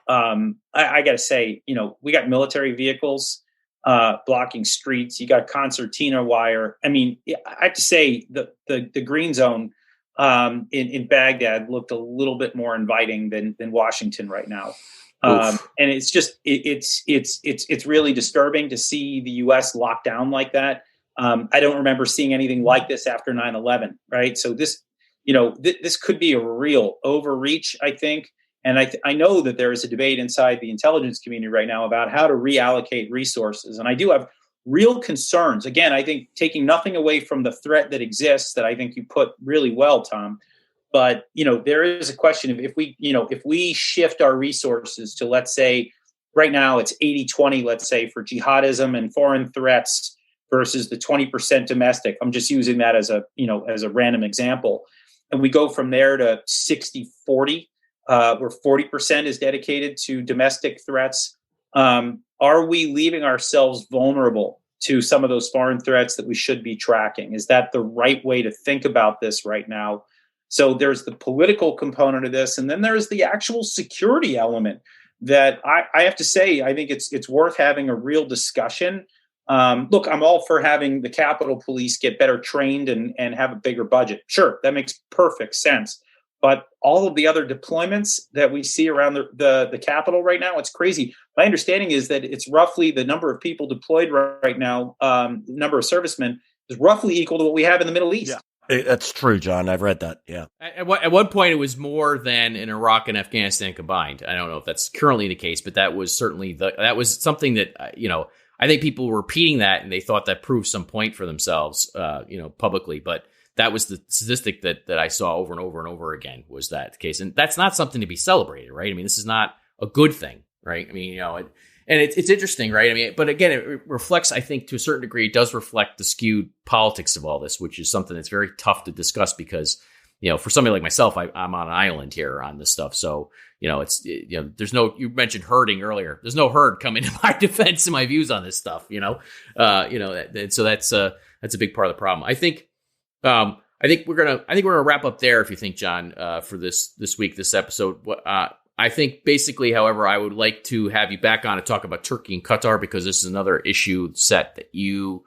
got to say, we got military vehicles blocking streets. You got concertina wire. I mean, I have to say the green zone in Baghdad looked a little bit more inviting than Washington right now. And it's just it's really disturbing to see the U.S. locked down like that. I don't remember seeing anything like this after 9/11, right? So this could be a real overreach, I think. And I know that there is a debate inside the intelligence community right now about how to reallocate resources. And I do have real concerns. Again, I think taking nothing away from the threat that exists, that I think you put really well, Tom. But, there is a question of if we shift our resources to, let's say, right now it's 80-20, let's say, for jihadism and foreign threats versus the 20% domestic. I'm just using that as a random example. And we go from there to 60-40, where 40% is dedicated to domestic threats. Are we leaving ourselves vulnerable to some of those foreign threats that we should be tracking? Is that the right way to think about this right now? So there's the political component of this, and then there's the actual security element that I have to say, I think it's worth having a real discussion. Look, I'm all for having the Capitol Police get better trained and have a bigger budget. Sure, that makes perfect sense. But all of the other deployments that we see around the Capitol right now, it's crazy. My understanding is that it's roughly the number of people deployed right now, number of servicemen, is roughly equal to what we have in the Middle East. Yeah. That's true, John. I've read that. Yeah. At one point, it was more than in Iraq and Afghanistan combined. I don't know if that's currently the case, but that was certainly that was something that I think people were repeating that, and they thought that proved some point for themselves, publicly. But that was the statistic that I saw over and over and over again, was that the case, and that's not something to be celebrated, right? I mean, this is not a good thing, right? I mean, and it's interesting, right? I mean, but again, it reflects, I think, to a certain degree, it does reflect the skewed politics of all this, which is something that's very tough to discuss because, for somebody like myself, I'm on an island here on this stuff. So, there's no, you mentioned herding earlier. There's no herd coming to my defense and my views on this stuff, and so that's a big part of the problem. I think we're gonna wrap up there, if you think, John, for this week, this episode. I think basically, however, I would like to have you back on to talk about Turkey and Qatar, because this is another issue set that you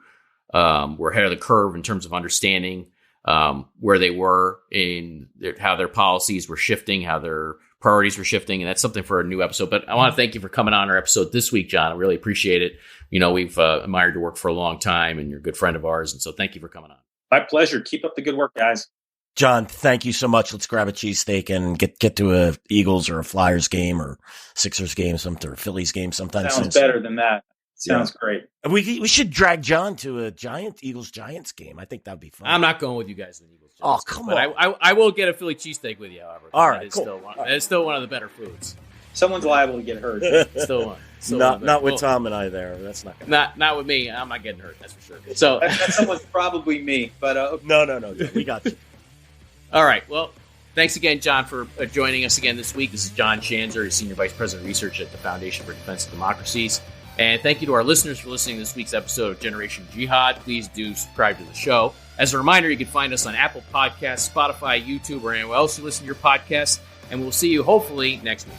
were ahead of the curve in terms of understanding where they were in how their policies were shifting, how their priorities were shifting. And that's something for a new episode. But I want to thank you for coming on our episode this week, John. I really appreciate it. We've admired your work for a long time, and you're a good friend of ours. And so thank you for coming on. My pleasure. Keep up the good work, guys. John, thank you so much. Let's grab a cheesesteak and get to a Eagles or a Flyers game or Sixers game, or a Phillies game sometime. Sounds better than that. Sounds great. We should drag John to a Eagles-Giants game. I think that'd be fun. I'm not going with you guys to the Eagles. Oh, come on. I will get a Philly cheesesteak with you, however. All right, cool. That is still one of the better foods. Someone's liable to get hurt. Still one. Not with Tom and I there. That's not gonna not with me. I'm not getting hurt. That's for sure. So that someone's probably me. But no. We got you. All right. Well, thanks again, John, for joining us again this week. This is John Schanzer, Senior Vice President of Research at the Foundation for Defense of Democracies. And thank you to our listeners for listening to this week's episode of Generation Jihad. Please do subscribe to the show. As a reminder, you can find us on Apple Podcasts, Spotify, YouTube, or anywhere else you listen to your podcasts. And we'll see you hopefully next week.